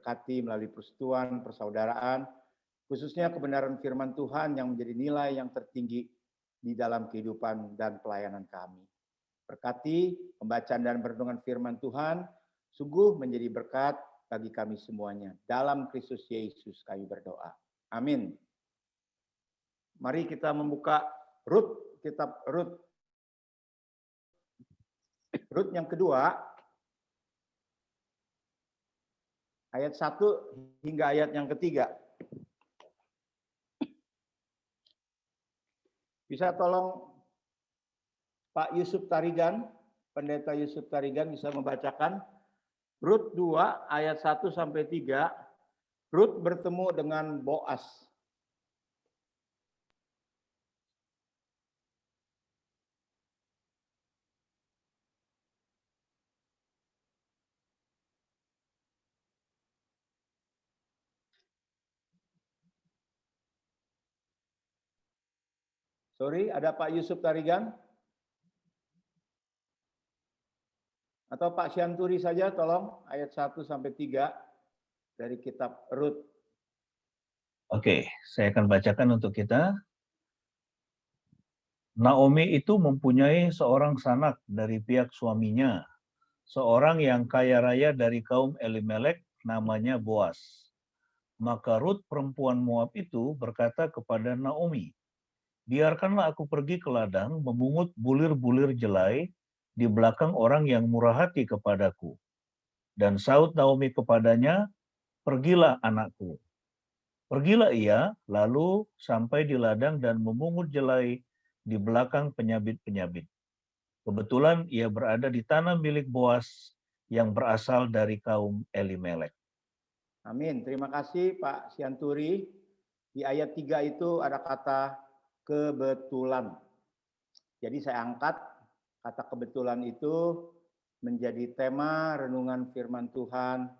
diberkati melalui persekutuan, persaudaraan, khususnya kebenaran firman Tuhan yang menjadi nilai yang tertinggi di dalam kehidupan dan pelayanan kami. Berkati pembacaan dan perenungan firman Tuhan, sungguh menjadi berkat bagi kami semuanya. Dalam Kristus Yesus kami berdoa. Amin. Mari kita membuka kitab Rut. Rut yang kedua, ayat 1 hingga ayat yang ketiga. Bisa tolong Pak Yusuf Tarigan, Pendeta Yusuf Tarigan bisa membacakan Rut 2 ayat 1 sampai 3. Rut bertemu dengan Boas. Sorry, ada Pak Yusuf Tarigan? Atau Pak Syanturi saja tolong ayat 1 sampai 3 dari kitab Rut. Oke, saya akan bacakan untuk kita. Naomi itu mempunyai seorang sanak dari pihak suaminya, seorang yang kaya raya dari kaum Elimelek, namanya Boas. Maka Rut perempuan Moab itu berkata kepada Naomi, "Biarkanlah aku pergi ke ladang memungut bulir-bulir jelai di belakang orang yang murah hati kepadaku." Dan saut Naomi kepadanya, "Pergilah anakku." Pergilah ia, lalu sampai di ladang dan memungut jelai di belakang penyabit-penyabit. Kebetulan ia berada di tanah milik Boas yang berasal dari kaum Elimelek. Amin. Terima kasih Pak Syanturi. Di ayat 3 itu ada kata kebetulan. Jadi saya angkat kata kebetulan itu menjadi tema renungan firman Tuhan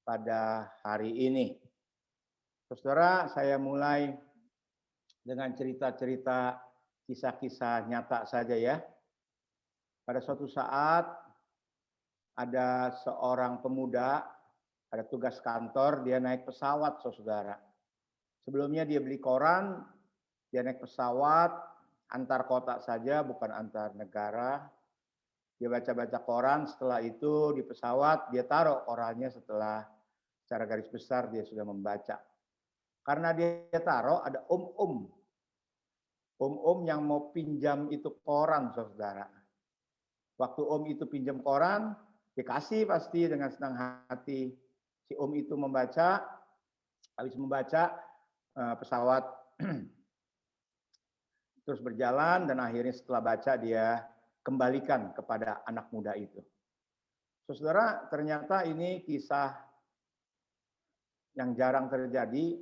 pada hari ini. Saudara, saya mulai dengan cerita-cerita kisah-kisah nyata saja ya. Pada suatu saat ada seorang pemuda, ada tugas kantor, dia naik pesawat, saudara. Sebelumnya dia beli koran, dia naik pesawat, antar kota saja, bukan antar negara. Dia baca-baca koran, setelah itu di pesawat, dia taruh korannya setelah secara garis besar dia sudah membaca. Karena dia taruh, ada om-om yang mau pinjam itu koran, saudara. Waktu om itu pinjam koran, dikasih pasti dengan senang hati. Si om itu membaca, habis membaca pesawat terus berjalan dan akhirnya setelah baca dia kembalikan kepada anak muda itu. Saudara, ternyata ini kisah yang jarang terjadi.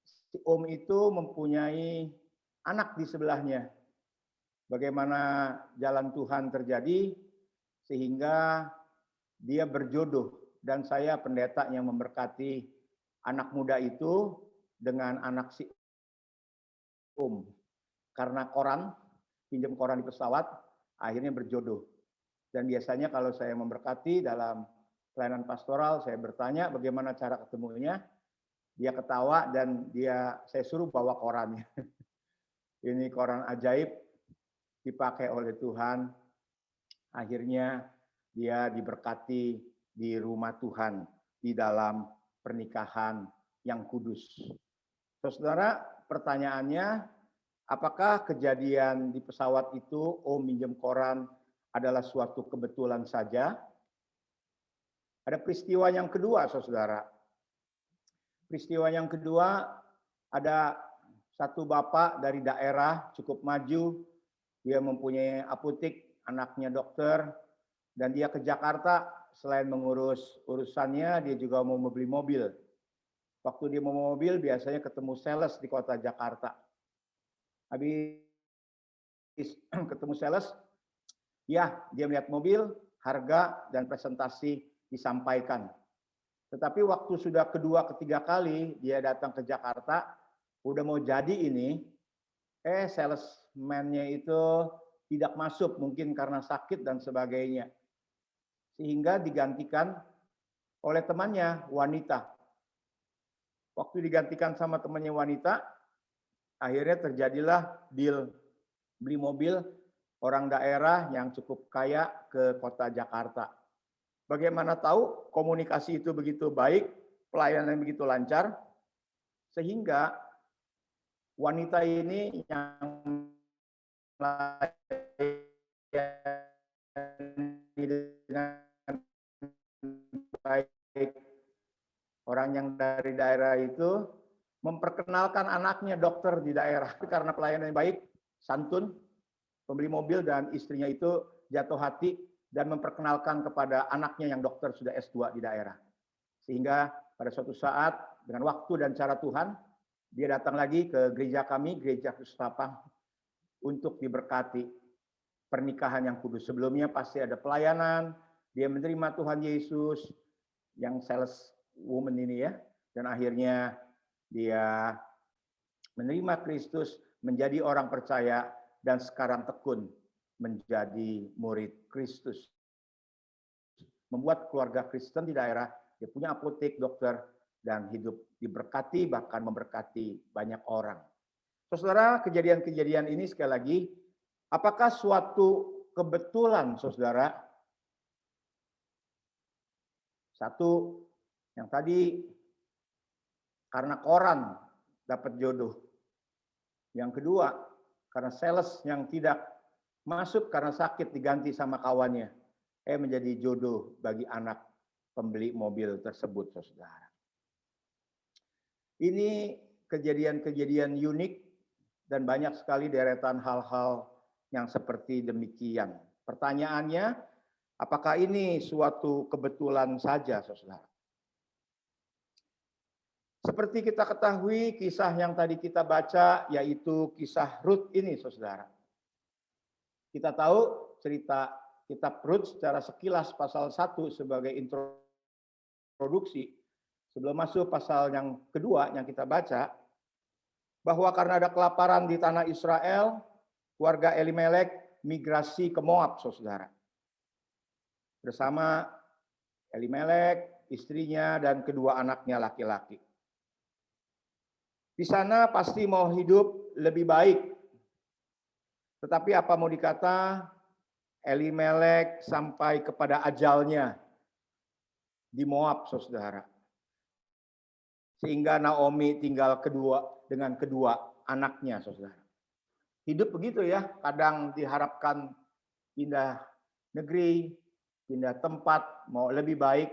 Si om itu mempunyai anak di sebelahnya. Bagaimana jalan Tuhan terjadi sehingga dia berjodoh, dan saya pendeta yang memberkati anak muda itu dengan anak si om. Karena koran, pinjam koran di pesawat, akhirnya berjodoh. Dan biasanya kalau saya memberkati dalam pelayanan pastoral, saya bertanya bagaimana cara ketemunya. Dia ketawa dan saya suruh bawa korannya. Ini koran ajaib dipakai oleh Tuhan. Akhirnya dia diberkati di rumah Tuhan di dalam pernikahan yang kudus. Saudara, pertanyaannya, apakah kejadian di pesawat itu om minjem koran adalah suatu kebetulan saja? Ada peristiwa yang kedua, saudara. Peristiwa yang kedua, ada satu bapak dari daerah cukup maju, dia mempunyai apotek, anaknya dokter, dan dia ke Jakarta. Selain mengurus urusannya, dia juga mau beli mobil. Waktu dia mau mobil, biasanya ketemu sales di kota Jakarta. Habis ketemu sales, ya dia melihat mobil, harga, dan presentasi disampaikan. Tetapi waktu sudah kedua, ketiga kali dia datang ke Jakarta, udah mau jadi ini, salesman-nya itu tidak masuk, mungkin karena sakit dan sebagainya. Sehingga digantikan oleh temannya wanita. Waktu digantikan sama temannya wanita, akhirnya terjadilah deal beli mobil orang daerah yang cukup kaya ke kota Jakarta. Bagaimana tahu komunikasi itu begitu baik, pelayanan begitu lancar, sehingga wanita ini yang dengan baik orang yang dari daerah itu memperkenalkan anaknya dokter di daerah. Karena pelayanan yang baik, santun, pembeli mobil dan istrinya itu jatuh hati dan memperkenalkan kepada anaknya yang dokter sudah S2 di daerah. Sehingga pada suatu saat dengan waktu dan cara Tuhan, dia datang lagi ke gereja kami, Gereja Kristus Tapang, untuk diberkati pernikahan yang kudus. Sebelumnya pasti ada pelayanan, dia menerima Tuhan Yesus, yang sales woman ini ya, dan akhirnya dia menerima Kristus, menjadi orang percaya, dan sekarang tekun menjadi murid Kristus. Membuat keluarga Kristen di daerah, dia punya apotek, dokter, dan hidup diberkati, bahkan memberkati banyak orang. Saudara, kejadian-kejadian ini sekali lagi, apakah suatu kebetulan, saudara? Satu, yang tadi karena koran dapat jodoh. Yang kedua, karena sales yang tidak masuk karena sakit diganti sama kawannya. Menjadi jodoh bagi anak pembeli mobil tersebut, saudara. Ini kejadian-kejadian unik dan banyak sekali deretan hal-hal yang seperti demikian. Pertanyaannya, apakah ini suatu kebetulan saja, saudara? Seperti kita ketahui, kisah yang tadi kita baca, yaitu kisah Rut ini, saudara. Kita tahu cerita kitab Rut secara sekilas pasal 1 sebagai introduksi. Sebelum masuk pasal yang kedua yang kita baca, bahwa karena ada kelaparan di tanah Israel, keluarga Elimelek migrasi ke Moab, saudara. Bersama Elimelek, istrinya, dan kedua anaknya laki-laki. Di sana pasti mau hidup lebih baik. Tetapi apa mau dikata, Elimelek sampai kepada ajalnya di Moab, saudara. Sehingga Naomi tinggal dengan kedua anaknya, saudara. Hidup begitu ya, kadang diharapkan pindah negeri, pindah tempat, mau lebih baik.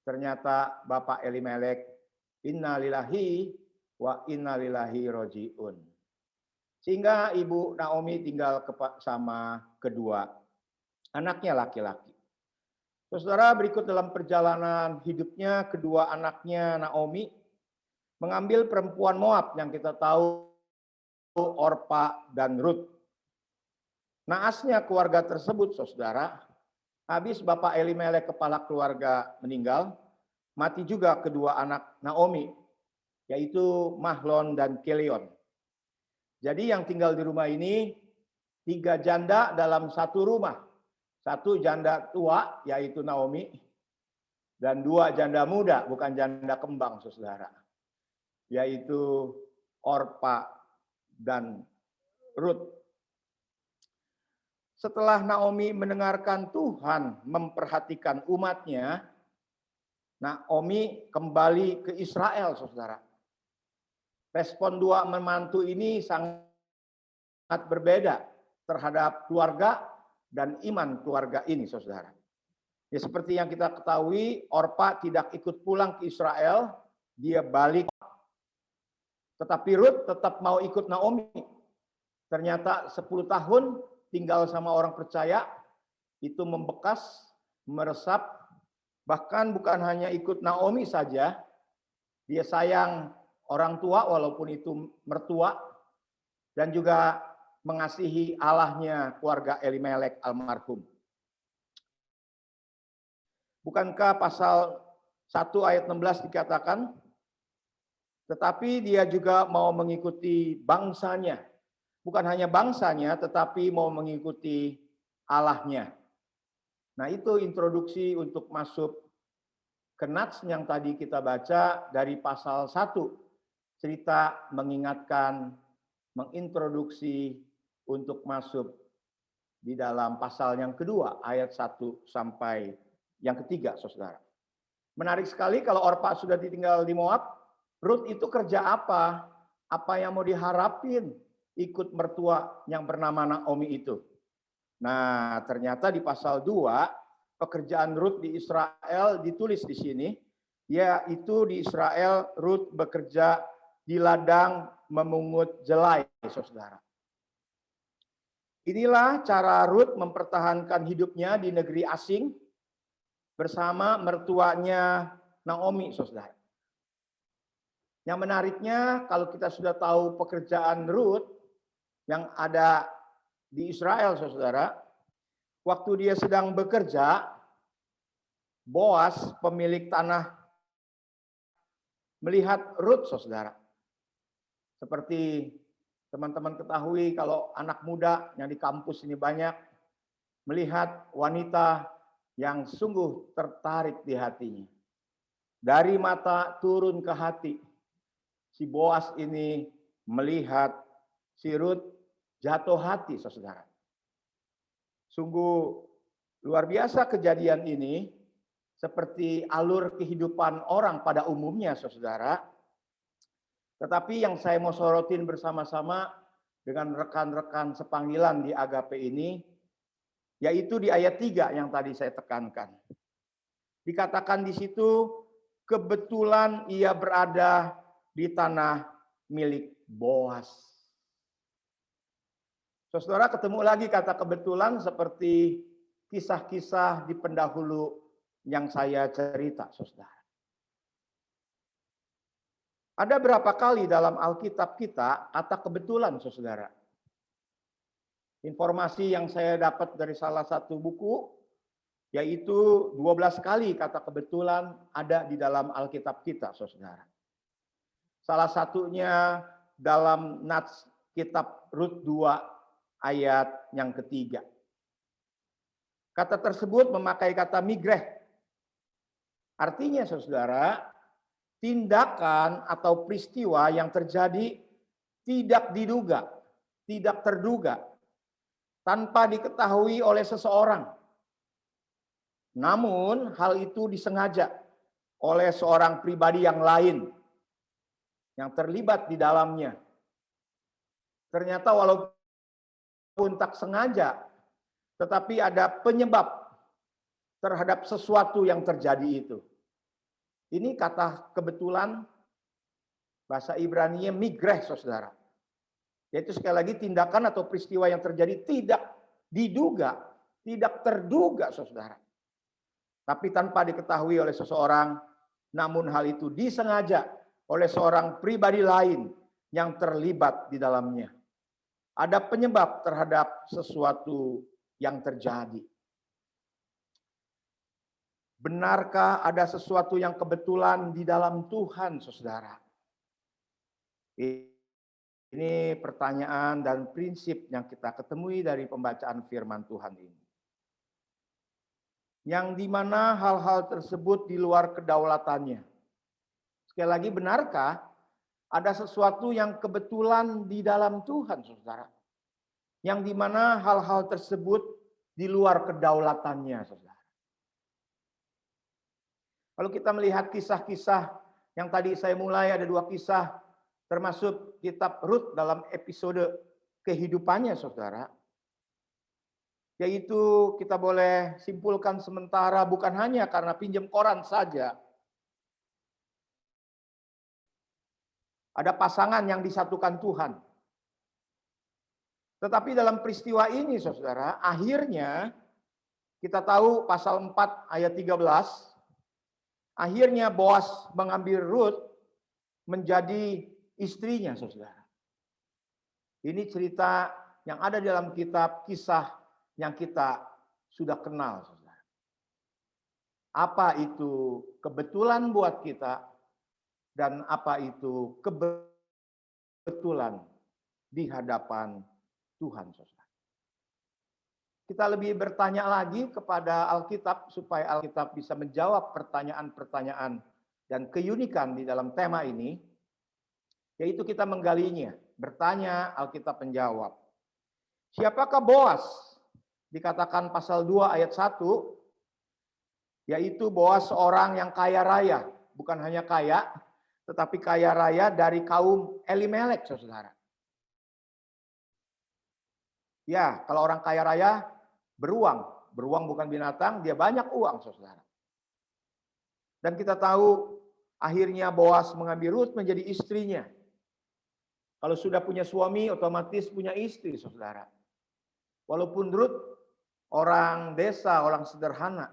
Ternyata Bapak Elimelek, innalillahi wa innalillahi roji'un. Sehingga Ibu Naomi tinggal sama kedua anaknya laki-laki. Saudara, berikut dalam perjalanan hidupnya kedua anaknya Naomi mengambil perempuan Moab yang kita tahu Orpa dan Rut. Naasnya keluarga tersebut, saudara, habis Bapak Elimelek kepala keluarga meninggal, mati juga kedua anak Naomi, yaitu Mahlon dan Kelion. Jadi yang tinggal di rumah ini 3 janda dalam satu rumah. 1 janda tua, yaitu Naomi, dan 2 janda muda, bukan janda kembang, saudara, yaitu Orpa dan Rut. Setelah Naomi mendengarkan Tuhan memperhatikan umatnya, Naomi kembali ke Israel, saudara. Respon 2 menantu ini sangat berbeda terhadap keluarga dan iman keluarga ini, saudara. Ya, seperti yang kita ketahui, Orpa tidak ikut pulang ke Israel, dia balik. Tetapi Rut tetap mau ikut Naomi. Ternyata 10 tahun tinggal sama orang percaya, itu membekas, meresap, bahkan bukan hanya ikut Naomi saja, dia sayang orang tua walaupun itu mertua, dan juga mengasihi Allahnya keluarga Elimelek almarhum. Bukankah pasal 1 ayat 16 dikatakan, tetapi dia juga mau mengikuti bangsanya. Bukan hanya bangsanya, tetapi mau mengikuti Allahnya. Nah, itu introduksi untuk masuk Kenats yang tadi kita baca dari pasal 1, cerita mengingatkan, mengintroduksi untuk masuk di dalam pasal yang kedua, ayat 1 sampai yang ketiga, saudara. Menarik sekali kalau Orpa sudah ditinggal di Moab, Rut itu kerja apa? Apa yang mau diharapin ikut mertua yang bernama Naomi itu? Nah, ternyata di pasal 2, pekerjaan Rut di Israel ditulis di sini, yaitu di Israel Rut bekerja di ladang memungut jelai, saudara. Inilah cara Rut mempertahankan hidupnya di negeri asing bersama mertuanya Naomi, saudara. Yang menariknya, kalau kita sudah tahu pekerjaan Rut yang ada di Israel, saudara, waktu dia sedang bekerja, Boas, pemilik tanah, melihat Rut, saudara. Seperti teman-teman ketahui, kalau anak muda yang di kampus ini banyak, melihat wanita yang sungguh tertarik di hatinya. Dari mata turun ke hati, si Boas ini melihat si Rut jatuh hati, saudara. Sungguh luar biasa kejadian ini, seperti alur kehidupan orang pada umumnya, saudara. Tetapi yang saya mau sorotin bersama-sama dengan rekan-rekan sepanggilan di Agape ini, yaitu di ayat 3 yang tadi saya tekankan. Dikatakan di situ, kebetulan ia berada di tanah milik Boas. Saudara, ketemu lagi kata kebetulan seperti kisah-kisah di pendahulu yang saya cerita, saudara. Ada berapa kali dalam Alkitab kita kata kebetulan, saudara? Informasi yang saya dapat dari salah satu buku, yaitu 12 kali kata kebetulan ada di dalam Alkitab kita, saudara. Salah satunya dalam Nats kitab Rut 2 ayat yang ketiga. Kata tersebut memakai kata migreh. Artinya, saudara, tindakan atau peristiwa yang terjadi tidak diduga, tidak terduga, tanpa diketahui oleh seseorang. Namun hal itu disengaja oleh seorang pribadi yang lain yang terlibat di dalamnya. Ternyata walaupun tak sengaja, tetapi ada penyebab terhadap sesuatu yang terjadi itu. Ini kata kebetulan bahasa Ibrani-nya migreh, saudara. Yaitu sekali lagi tindakan atau peristiwa yang terjadi tidak diduga, tidak terduga, saudara. Tapi tanpa diketahui oleh seseorang, namun hal itu disengaja oleh seorang pribadi lain yang terlibat di dalamnya. Ada penyebab terhadap sesuatu yang terjadi. Benarkah ada sesuatu yang kebetulan di dalam Tuhan, saudara? Ini pertanyaan dan prinsip yang kita ketemui dari pembacaan firman Tuhan ini. Yang dimana hal-hal tersebut di luar kedaulatannya. Sekali lagi, benarkah ada sesuatu yang kebetulan di dalam Tuhan, saudara? Yang dimana hal-hal tersebut di luar kedaulatannya, saudara. Kalau kita melihat kisah-kisah yang tadi saya mulai, ada 2 kisah, termasuk kitab Rut dalam episode kehidupannya, saudara. Yaitu kita boleh simpulkan sementara bukan hanya karena pinjam koran saja. Ada pasangan yang disatukan Tuhan. Tetapi dalam peristiwa ini, saudara, akhirnya kita tahu pasal 4 ayat 13, akhirnya Boas mengambil Rut menjadi istrinya, saudara. Ini cerita yang ada dalam kitab Kisah yang kita sudah kenal, saudara. Apa itu kebetulan buat kita dan apa itu kebetulan di hadapan Tuhan, saudara. kita lebih bertanya lagi kepada Alkitab supaya Alkitab bisa menjawab pertanyaan-pertanyaan dan keunikan di dalam tema ini, yaitu kita menggalinya. Bertanya, Alkitab menjawab. Siapakah Boas? Dikatakan pasal 2 ayat 1, yaitu Boas seorang yang kaya raya. Bukan hanya kaya, tetapi kaya raya dari kaum Elimelek, saudara. Ya, kalau orang kaya raya, beruang. Beruang bukan binatang, dia banyak uang, saudara. Dan kita tahu, akhirnya Boas mengambil Rut menjadi istrinya. Kalau sudah punya suami, otomatis punya istri, saudara. Walaupun Rut orang desa, orang sederhana,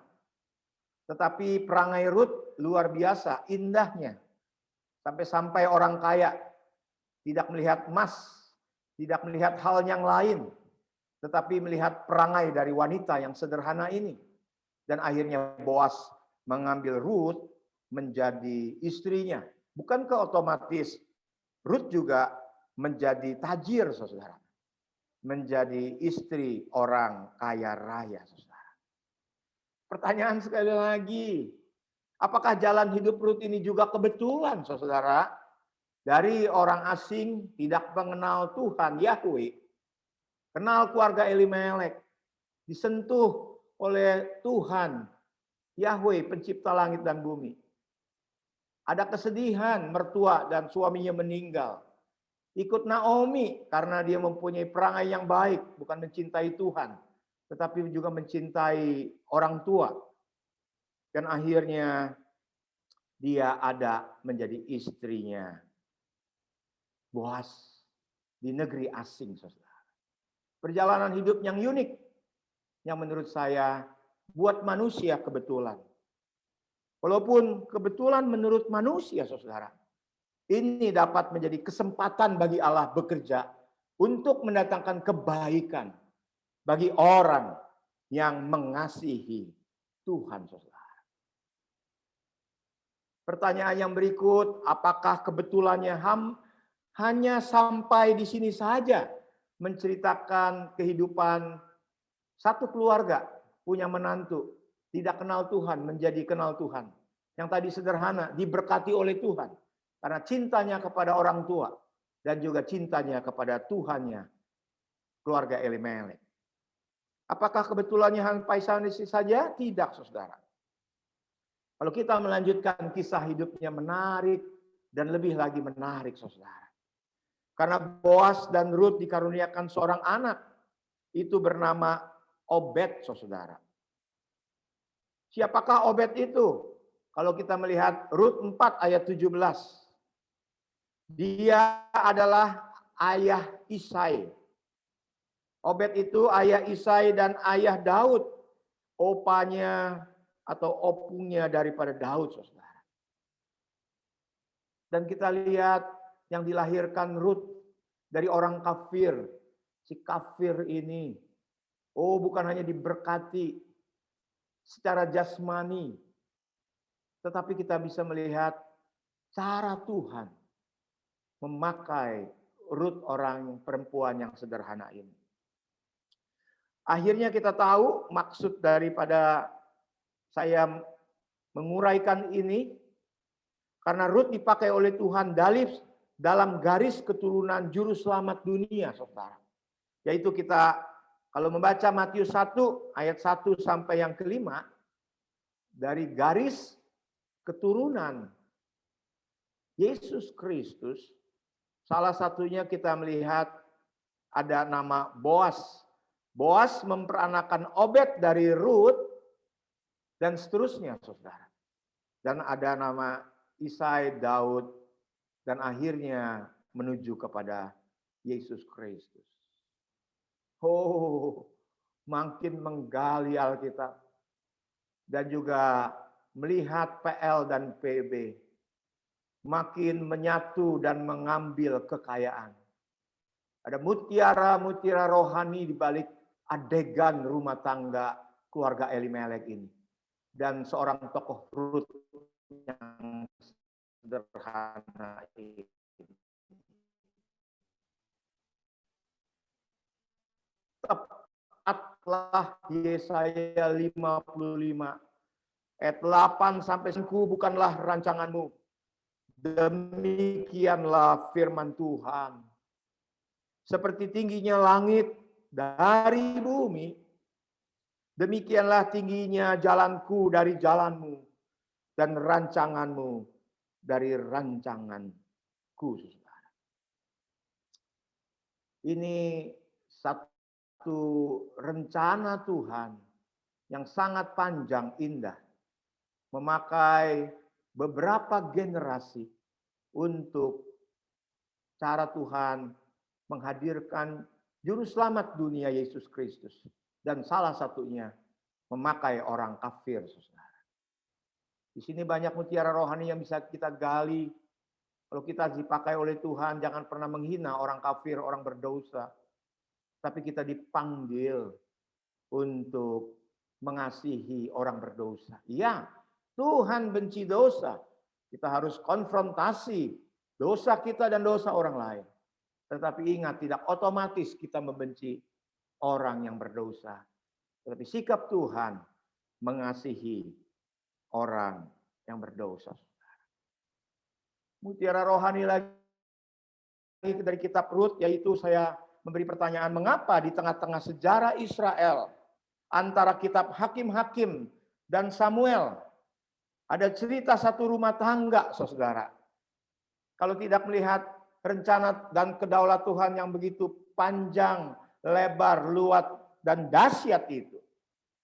tetapi perangai Rut luar biasa, indahnya. Sampai-sampai orang kaya tidak melihat emas, tidak melihat hal yang lain, tetapi melihat perangai dari wanita yang sederhana ini. Dan akhirnya Boas mengambil Rut menjadi istrinya. Bukankah otomatis Rut juga menjadi tajir, saudara? Menjadi istri orang kaya raya, saudara. Pertanyaan sekali lagi, apakah jalan hidup Rut ini juga kebetulan, saudara? Dari orang asing, tidak mengenal Tuhan, Yahweh, kenal keluarga Elimelek, disentuh oleh Tuhan, Yahweh, pencipta langit dan bumi. Ada kesedihan, mertua dan suaminya meninggal. Ikut Naomi karena dia mempunyai perangai yang baik, bukan mencintai Tuhan, tetapi juga mencintai orang tua. Dan akhirnya dia ada menjadi istrinya Boas di negeri asing, saudara. Perjalanan hidup yang unik, yang menurut saya buat manusia kebetulan. Walaupun kebetulan menurut manusia, saudara, ini dapat menjadi kesempatan bagi Allah bekerja untuk mendatangkan kebaikan bagi orang yang mengasihi Tuhan, saudara. Pertanyaan yang berikut, apakah kebetulannya hanya sampai di sini saja menceritakan kehidupan satu keluarga punya menantu, tidak kenal Tuhan menjadi kenal Tuhan. Yang tadi sederhana, diberkati oleh Tuhan karena cintanya kepada orang tua dan juga cintanya kepada Tuhannya, keluarga Elimelek. Apakah kebetulannya sampai sana saja? Tidak, saudara. Kalau kita melanjutkan kisah hidupnya menarik dan lebih lagi menarik, saudara. Karena Boas dan Rut dikaruniakan seorang anak, itu bernama Obed, saudara. Siapakah Obed itu? Kalau kita melihat Rut 4 ayat 17. Dia adalah ayah Isai. Obed itu ayah Isai dan ayah Daud. Opanya atau opungnya daripada Daud, saudara. Dan kita lihat yang dilahirkan Rut dari orang kafir. Si kafir ini, bukan hanya diberkati secara jasmani, tetapi kita bisa melihat cara Tuhan memakai Rut, orang perempuan yang sederhana ini. Akhirnya kita tahu maksud daripada saya menguraikan ini, karena Rut dipakai oleh Tuhan dalam garis keturunan juru selamat dunia, saudara. Yaitu kita kalau membaca Matius 1 ayat 1 sampai yang kelima, dari garis keturunan Yesus Kristus, salah satunya kita melihat ada nama Boas. Boas memperanakan Obed dari Rut dan seterusnya, saudara. Dan ada nama Isai, Daud, dan akhirnya menuju kepada Yesus Kristus. Makin menggali Alkitab dan juga melihat PL dan PB, makin menyatu dan mengambil kekayaan. Ada mutiara-mutiara rohani di balik adegan rumah tangga keluarga Elimelek ini. Dan seorang tokoh Rut yang sederhana ini. Tepat Ingatlah Yesaya 55 ayat 8 sampai 9, bukanlah rancanganmu. Demikianlah firman Tuhan. Seperti tingginya langit dari bumi, demikianlah tingginya jalanku dari jalanmu, dan rancanganmu dari rancanganku. Ini satu rencana Tuhan yang sangat panjang, indah, memakai beberapa generasi untuk cara Tuhan menghadirkan juru selamat dunia, Yesus Kristus. Dan salah satunya memakai orang kafir, saudara. Di sini banyak mutiara rohani yang bisa kita gali. Kalau kita dipakai oleh Tuhan, jangan pernah menghina orang kafir, orang berdosa. Tapi kita dipanggil untuk mengasihi orang berdosa. Iya, Tuhan benci dosa. Kita harus konfrontasi dosa kita dan dosa orang lain. Tetapi ingat, tidak otomatis kita membenci orang yang berdosa. Tetapi sikap Tuhan mengasihi orang yang berdosa. Mutiara rohani lagi dari kitab Rut, yaitu saya memberi pertanyaan, mengapa di tengah-tengah sejarah Israel antara kitab Hakim-Hakim dan Samuel ada cerita satu rumah tangga, saudara. Kalau tidak melihat rencana dan kedaulat Tuhan yang begitu panjang, lebar, luas, dan dahsyat itu,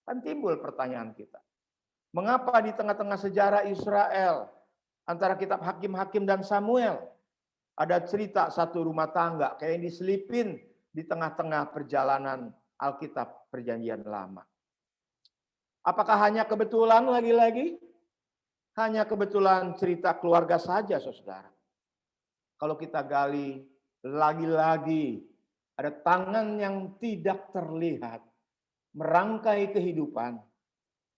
kan timbul pertanyaan kita. Mengapa di tengah-tengah sejarah Israel antara kitab Hakim-Hakim dan Samuel ada cerita satu rumah tangga kayak yang diselipin di tengah-tengah perjalanan Alkitab Perjanjian Lama? Apakah hanya kebetulan lagi-lagi? Hanya kebetulan cerita keluarga saja, saudara. Kalau kita gali lagi-lagi, ada tangan yang tidak terlihat merangkai kehidupan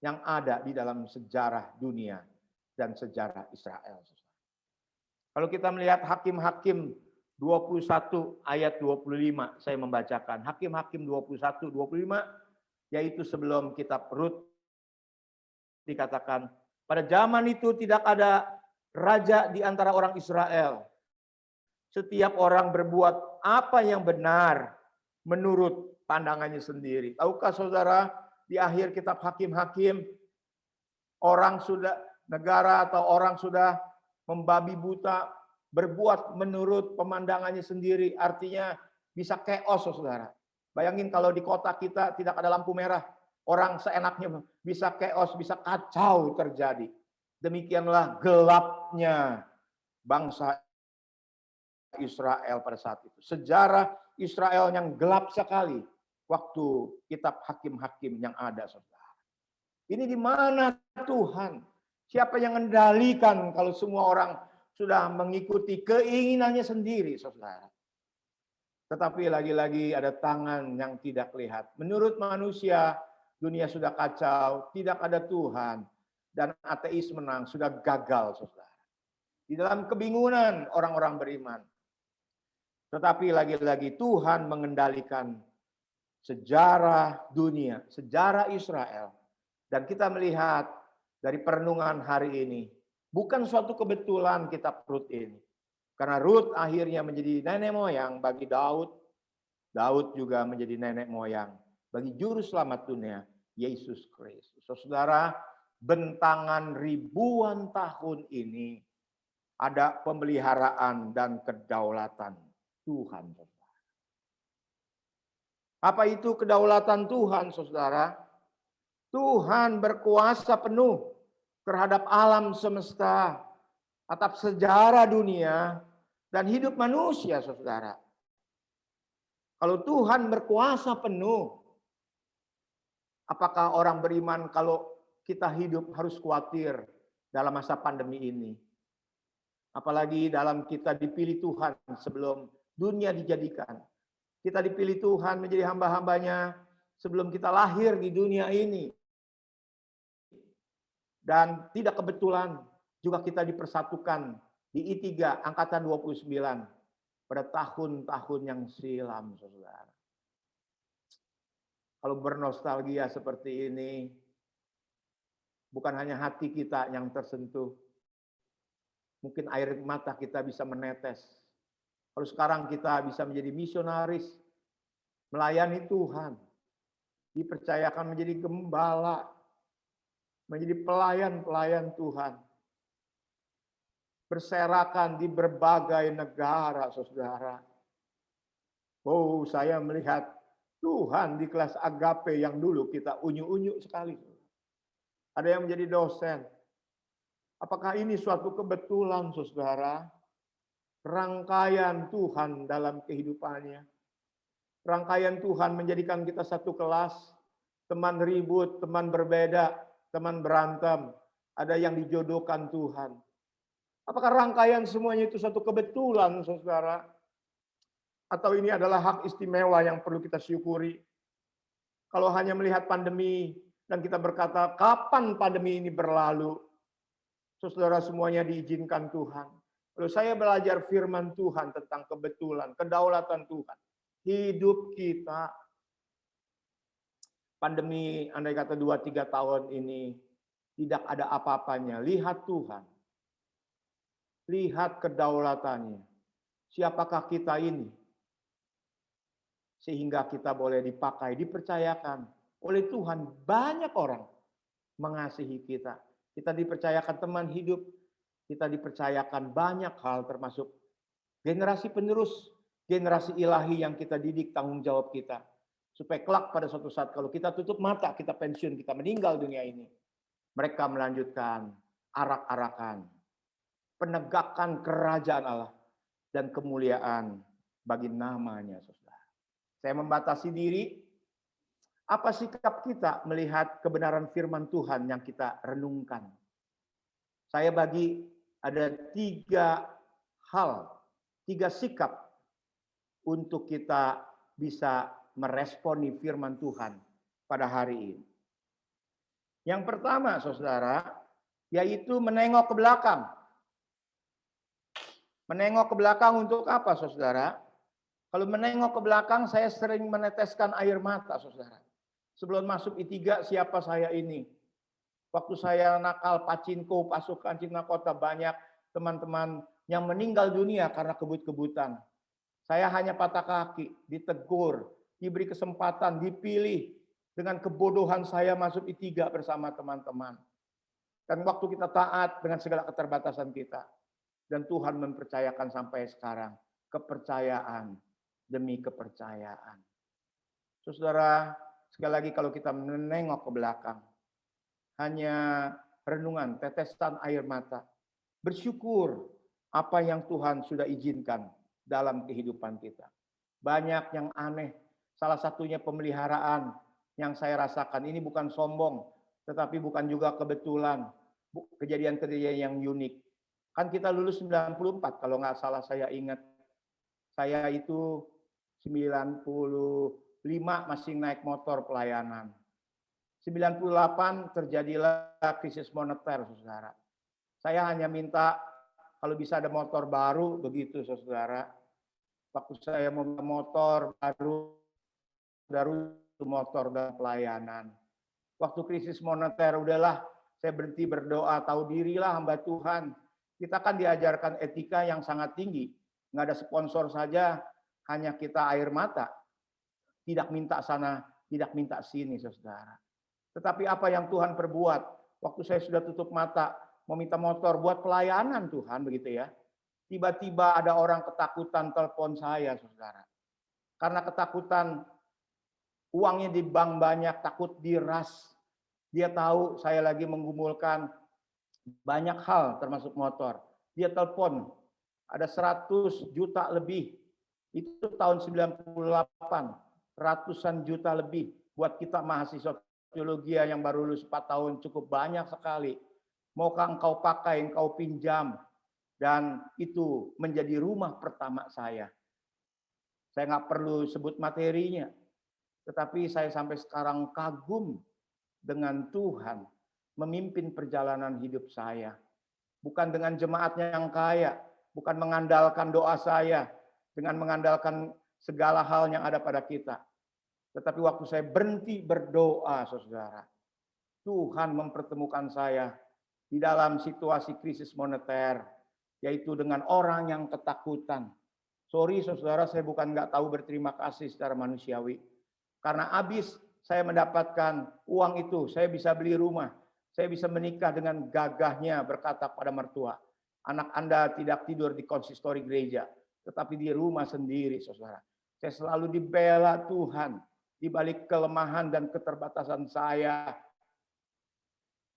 yang ada di dalam sejarah dunia dan sejarah Israel. Kalau kita melihat Hakim-Hakim 21 ayat 25, saya membacakan. Hakim-Hakim 21, 25, yaitu sebelum kitab Rut, dikatakan, pada zaman itu tidak ada raja di antara orang Israel. Setiap orang berbuat apa yang benar menurut pandangannya sendiri. Tahukah saudara, di akhir kitab Hakim-Hakim, orang sudah, negara atau orang sudah membabi buta, berbuat menurut pemandangannya sendiri. Artinya bisa chaos, saudara. Bayangin kalau di kota kita tidak ada lampu merah. Orang seenaknya bisa chaos, bisa kacau terjadi. Demikianlah gelapnya bangsa Israel pada saat itu. Sejarah Israel yang gelap sekali waktu kitab Hakim-Hakim yang ada, saudara. Ini di mana Tuhan? Siapa yang mengendalikan kalau semua orang sudah mengikuti keinginannya sendiri, saudara? Tetapi lagi-lagi ada tangan yang tidak lihat. Menurut manusia, dunia sudah kacau, tidak ada Tuhan, dan ateis menang, sudah gagal, saudara. Di dalam kebingungan orang-orang beriman. Tetapi lagi-lagi Tuhan mengendalikan sejarah dunia, sejarah Israel. Dan kita melihat dari perenungan hari ini, bukan suatu kebetulan kitab Rut ini. Karena Rut akhirnya menjadi nenek moyang bagi Daud. Daud juga menjadi nenek moyang bagi juru selamat dunia, Yesus Kristus. Saudara, bentangan ribuan tahun ini ada pemeliharaan dan kedaulatan Tuhan. Apa itu kedaulatan Tuhan, saudara? Tuhan berkuasa penuh terhadap alam semesta, atap sejarah dunia, dan hidup manusia, saudara. Kalau Tuhan berkuasa penuh, apakah orang beriman kalau kita hidup harus khawatir dalam masa pandemi ini? Apalagi dalam kita dipilih Tuhan sebelum dunia dijadikan. Kita dipilih Tuhan menjadi hamba-hambanya sebelum kita lahir di dunia ini. Dan tidak kebetulan juga kita dipersatukan di I3 Angkatan 29 pada tahun-tahun yang silam, saudara. Kalau bernostalgia seperti ini, bukan hanya hati kita yang tersentuh, mungkin air mata kita bisa menetes. Kalau sekarang kita bisa menjadi misionaris, melayani Tuhan, dipercayakan menjadi gembala, menjadi pelayan-pelayan Tuhan, berserakan di berbagai negara, saudara. Oh, saya melihat Tuhan di kelas agape yang dulu kita unyu-unyu sekali. Ada yang menjadi dosen. Apakah ini suatu kebetulan, saudara? Rangkaian Tuhan dalam kehidupannya. Rangkaian Tuhan menjadikan kita satu kelas, teman ribut, teman berbeda, teman berantem. Ada yang dijodohkan Tuhan. Apakah rangkaian semuanya itu satu kebetulan, saudara? Atau ini adalah hak istimewa yang perlu kita syukuri? Kalau hanya melihat pandemi dan kita berkata, kapan pandemi ini berlalu? Saudara, semuanya diizinkan Tuhan. Lalu saya belajar firman Tuhan tentang kebetulan, kedaulatan Tuhan. Hidup kita, pandemi andai kata 2-3 tahun ini, tidak ada apa-apanya. Lihat Tuhan. Lihat kedaulatannya. Siapakah kita ini? Sehingga kita boleh dipakai, dipercayakan oleh Tuhan. Banyak orang mengasihi kita. Kita dipercayakan teman hidup. Kita dipercayakan banyak hal termasuk generasi penerus, generasi ilahi yang kita didik, tanggung jawab kita. Supaya kelak pada suatu saat kalau kita tutup mata, kita pensiun, kita meninggal dunia ini. Mereka melanjutkan arak-arakan, penegakan kerajaan Allah dan kemuliaan bagi namanya, saudara. Saya membatasi diri. Apa sikap kita melihat kebenaran firman Tuhan yang kita renungkan? Saya bagi ada 3 hal, 3 sikap untuk kita bisa meresponi firman Tuhan pada hari ini. Yang pertama, saudara, yaitu menengok ke belakang. Menengok ke belakang untuk apa, saudara? Kalau menengok ke belakang, saya sering meneteskan air mata, saudara. Sebelum masuk I3, siapa saya ini? Waktu saya nakal, pacinko, pasukan Cina Kota, banyak teman-teman yang meninggal dunia karena kebut-kebutan. Saya hanya patah kaki, ditegur, diberi kesempatan, dipilih. Dengan kebodohan saya masuk I3 bersama teman-teman. Dan waktu kita taat dengan segala keterbatasan kita. Dan Tuhan mempercayakan sampai sekarang. Kepercayaan demi kepercayaan. Saudara, sekali lagi kalau kita menengok ke belakang, hanya renungan, tetesan air mata. Bersyukur apa yang Tuhan sudah izinkan dalam kehidupan kita. Banyak yang aneh. Salah satunya pemeliharaan yang saya rasakan. Ini bukan sombong, tetapi bukan juga kebetulan. Kejadian-kejadian yang unik. Kan kita lulus 94, kalau nggak salah saya ingat. Saya itu 95 masih naik motor pelayanan. 98 terjadilah krisis moneter, saudara. Saya hanya minta kalau bisa ada motor baru, begitu, saudara. Waktu saya mau motor baru motor dan pelayanan. Waktu krisis moneter, udahlah, saya berhenti berdoa, tahu dirilah hamba Tuhan. Kita kan diajarkan etika yang sangat tinggi. Nggak ada sponsor saja, hanya kita air mata. Tidak minta sana, tidak minta sini, saudara. Tetapi apa yang Tuhan perbuat, waktu saya sudah tutup mata, mau minta motor buat pelayanan Tuhan, begitu ya. Tiba-tiba ada orang ketakutan telepon saya, saudara. Karena ketakutan, uangnya di bank banyak, takut diras. Dia tahu saya lagi menggumulkan banyak hal termasuk motor. Dia telepon, ada 100 juta lebih. Itu tahun 98, ratusan juta lebih. Buat kita mahasiswa teologi yang baru lulus 4 tahun cukup banyak sekali. Maukah engkau pakai, engkau pinjam. Dan itu menjadi rumah pertama saya. Saya nggak perlu sebut materinya. Tetapi saya sampai sekarang kagum dengan Tuhan memimpin perjalanan hidup saya. Bukan dengan jemaatnya yang kaya. Bukan mengandalkan doa saya. Dengan mengandalkan segala hal yang ada pada kita. Tetapi waktu saya berhenti berdoa, saudara, Tuhan mempertemukan saya di dalam situasi krisis moneter, yaitu dengan orang yang ketakutan. Sorry saudara, saya bukan nggak tahu berterima kasih secara manusiawi. Karena habis saya mendapatkan uang itu, saya bisa beli rumah. Saya bisa menikah dengan gagahnya berkata pada mertua, anak Anda tidak tidur di konsistori gereja, tetapi di rumah sendiri, saudara. Saya selalu dibela Tuhan, di balik kelemahan dan keterbatasan saya.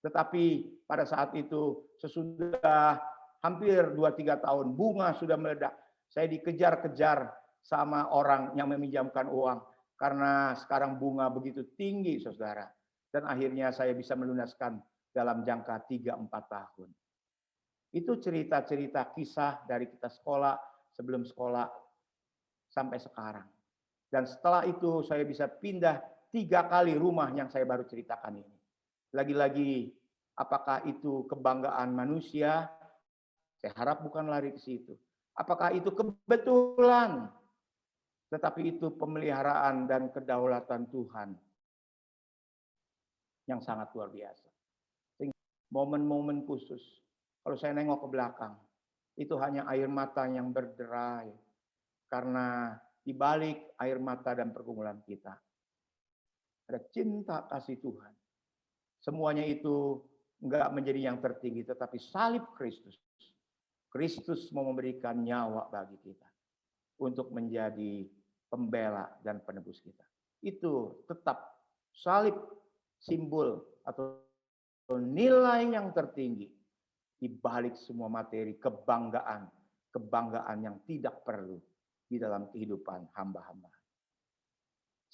Tetapi pada saat itu, sesudah hampir 2-3 tahun, bunga sudah meledak. Saya dikejar-kejar sama orang yang meminjamkan uang. Karena sekarang bunga begitu tinggi, saudara. Dan akhirnya saya bisa melunaskan dalam jangka 3-4 tahun. Itu cerita-cerita kisah dari kita sekolah, sebelum sekolah, sampai sekarang. Dan setelah itu saya bisa pindah 3 kali rumah yang saya baru ceritakan ini. Lagi-lagi, apakah itu kebanggaan manusia? Saya harap bukan lari ke situ. Apakah itu kebetulan? Tetapi itu pemeliharaan dan kedaulatan Tuhan yang sangat luar biasa. Momen-momen khusus. Kalau saya nengok ke belakang, itu hanya air mata yang berderai. Karena di balik air mata dan pergumulan kita, ada cinta kasih Tuhan. Semuanya itu enggak menjadi yang tertinggi, tetapi salib Kristus. Kristus mau memberikan nyawa bagi kita untuk menjadi pembela dan penebus kita. Itu tetap salib simbol atau nilai yang tertinggi di balik semua materi kebanggaan yang tidak perlu di dalam kehidupan hamba-hamba.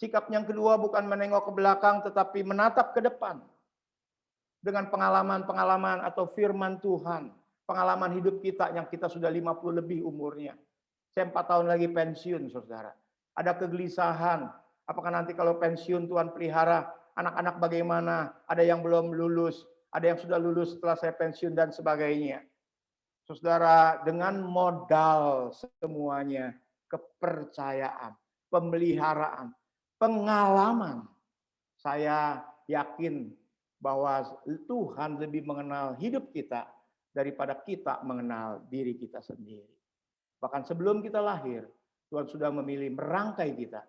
Sikap yang kedua bukan menengok ke belakang tetapi menatap ke depan. Dengan pengalaman-pengalaman atau firman Tuhan, pengalaman hidup kita yang kita sudah 50 lebih umurnya. Saya 4 tahun lagi pensiun, saudara. Ada kegelisahan, apakah nanti kalau pensiun Tuhan pelihara, anak-anak bagaimana, ada yang belum lulus, ada yang sudah lulus setelah saya pensiun dan sebagainya. Saudara, dengan modal semuanya, kepercayaan, pemeliharaan, pengalaman, saya yakin bahwa Tuhan lebih mengenal hidup kita daripada kita mengenal diri kita sendiri. Bahkan sebelum kita lahir, Tuhan sudah memilih merangkai kita.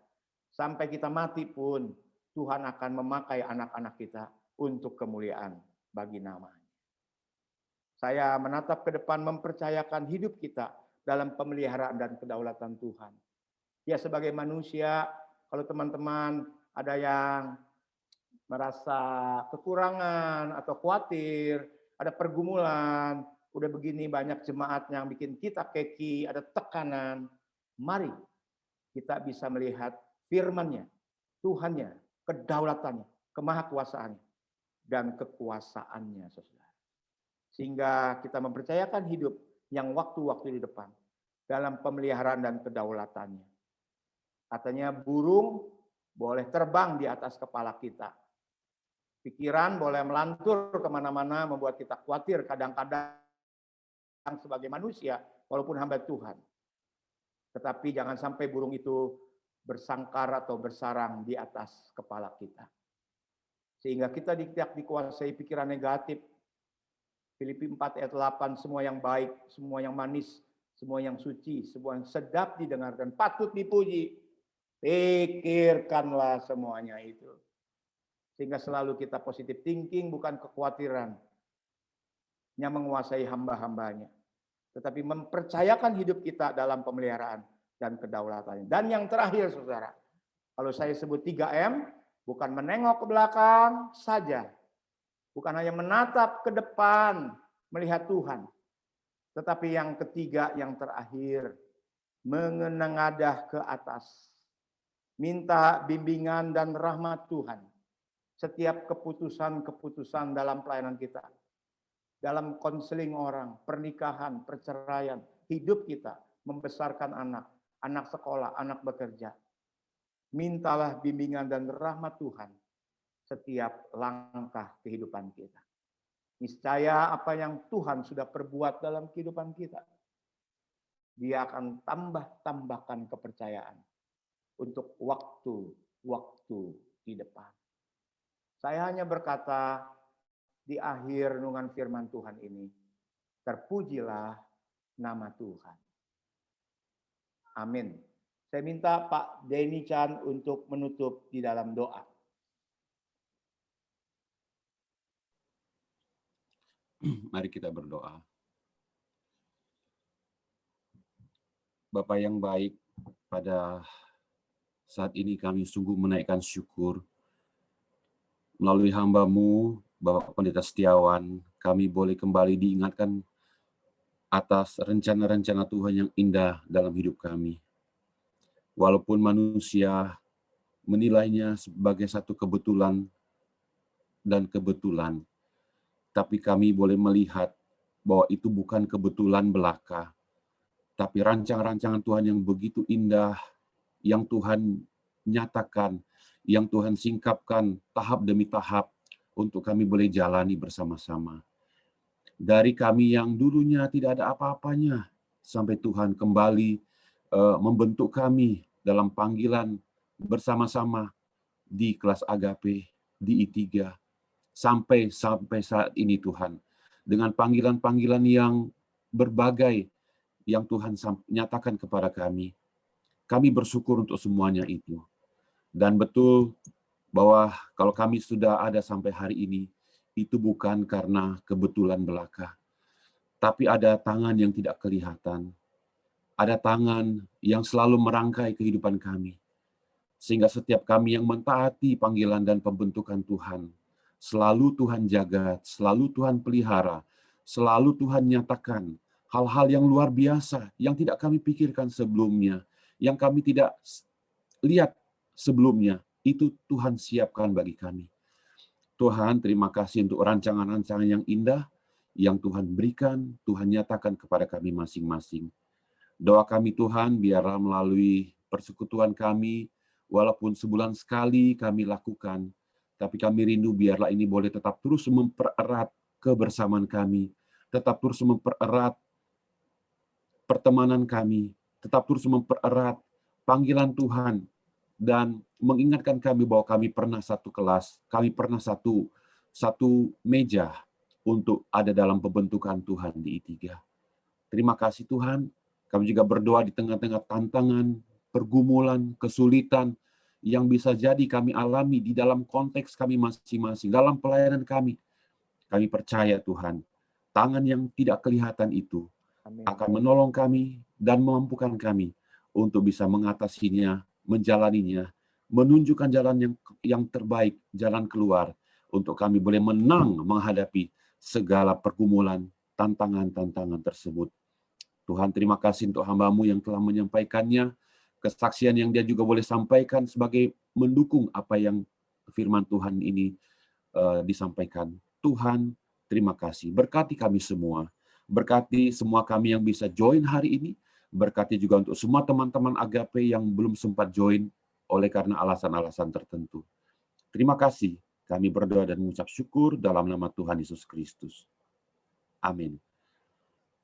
Sampai kita mati pun, Tuhan akan memakai anak-anak kita untuk kemuliaan bagi namanya. Saya menatap ke depan mempercayakan hidup kita dalam pemeliharaan dan kedaulatan Tuhan. Ya sebagai manusia, kalau teman-teman ada yang merasa kekurangan atau khawatir, ada pergumulan, udah begini banyak jemaat yang bikin kita keki, ada tekanan. Mari kita bisa melihat firman-Nya, Tuhan-Nya, kedaulatannya, kemahakuasaannya, dan kekuasaannya, saudara. Sehingga kita mempercayakan hidup yang waktu-waktu di depan dalam pemeliharaan dan kedaulatannya. Katanya burung boleh terbang di atas kepala kita. Pikiran boleh melantur kemana-mana, membuat kita khawatir kadang-kadang sebagai manusia, walaupun hamba Tuhan. Tetapi jangan sampai burung itu bersangkar atau bersarang di atas kepala kita. Sehingga kita tidak dikuasai pikiran negatif. Filipi 4 ayat 8, semua yang baik, semua yang manis, semua yang suci, semua yang sedap didengarkan, patut dipuji. Pikirkanlah semuanya itu. Sehingga selalu kita positive thinking, bukan kekhawatiran yang menguasai hamba-hambanya. Tetapi mempercayakan hidup kita dalam pemeliharaan dan kedaulatannya. Dan yang terakhir, saudara, kalau saya sebut 3M, bukan menengok ke belakang saja. Bukan hanya menatap ke depan, melihat Tuhan. Tetapi yang ketiga, yang terakhir, mengenengadah ke atas. Minta bimbingan dan rahmat Tuhan. Setiap keputusan-keputusan dalam pelayanan kita. Dalam konseling orang, pernikahan, perceraian, hidup kita, membesarkan anak, anak sekolah, anak bekerja. Mintalah bimbingan dan rahmat Tuhan setiap langkah kehidupan kita. Niscaya apa yang Tuhan sudah perbuat dalam kehidupan kita, Dia akan tambahkan kepercayaan untuk waktu waktu di depan. Saya hanya berkata di akhir renungan firman Tuhan ini, terpujilah nama Tuhan. Amin. Saya minta Pak Denny Chan untuk menutup di dalam doa. Mari kita berdoa. Bapa yang baik, pada saat ini kami sungguh menaikkan syukur. Melalui hamba-Mu, Bapak Pendeta Setiawan, kami boleh kembali diingatkan atas rencana-rencana Tuhan yang indah dalam hidup kami. Walaupun manusia menilainya sebagai satu kebetulan dan kebetulan, tapi kami boleh melihat bahwa itu bukan kebetulan belaka, tapi rancangan-rancangan Tuhan yang begitu indah, yang Tuhan nyatakan, yang Tuhan singkapkan tahap demi tahap untuk kami boleh jalani bersama-sama. Dari kami yang dulunya tidak ada apa-apanya, sampai Tuhan kembali membentuk kami dalam panggilan bersama-sama di kelas Agape, di I3, sampai saat ini Tuhan. Dengan panggilan-panggilan yang berbagai yang Tuhan nyatakan kepada kami. Kami bersyukur untuk semuanya itu. Dan betul bahwa kalau kami sudah ada sampai hari ini, itu bukan karena kebetulan belaka. Tapi ada tangan yang tidak kelihatan. Ada tangan yang selalu merangkai kehidupan kami. Sehingga setiap kami yang mentaati panggilan dan pembentukan Tuhan, selalu Tuhan jaga, selalu Tuhan pelihara, selalu Tuhan nyatakan hal-hal yang luar biasa yang tidak kami pikirkan sebelumnya, yang kami tidak lihat sebelumnya, itu Tuhan siapkan bagi kami. Tuhan, terima kasih untuk rancangan-rancangan yang indah yang Tuhan berikan, Tuhan nyatakan kepada kami masing-masing. Doa kami Tuhan, biarlah melalui persekutuan kami, walaupun sebulan sekali kami lakukan, tapi kami rindu biarlah ini boleh tetap terus mempererat kebersamaan kami, tetap terus mempererat pertemanan kami, tetap terus mempererat panggilan Tuhan, dan mengingatkan kami bahwa kami pernah satu kelas, kami pernah satu meja untuk ada dalam pembentukan Tuhan di I3. Terima kasih Tuhan, kami juga berdoa di tengah-tengah tantangan, pergumulan, kesulitan, yang bisa jadi kami alami di dalam konteks kami masing-masing, dalam pelayanan kami. Kami percaya Tuhan, tangan yang tidak kelihatan itu akan menolong kami dan memampukan kami untuk bisa mengatasinya, menjalaninya, menunjukkan jalan yang terbaik, jalan keluar, untuk kami boleh menang menghadapi segala pergumulan, tantangan-tantangan tersebut. Tuhan, terima kasih untuk hamba-Mu yang telah menyampaikannya, kesaksian yang dia juga boleh sampaikan sebagai mendukung apa yang firman Tuhan ini disampaikan. Tuhan, terima kasih. Berkati kami semua. Berkati semua kami yang bisa join hari ini. Berkati juga untuk semua teman-teman Agape yang belum sempat join oleh karena alasan-alasan tertentu. Terima kasih. Kami berdoa dan mengucap syukur dalam nama Tuhan Yesus Kristus. Amin.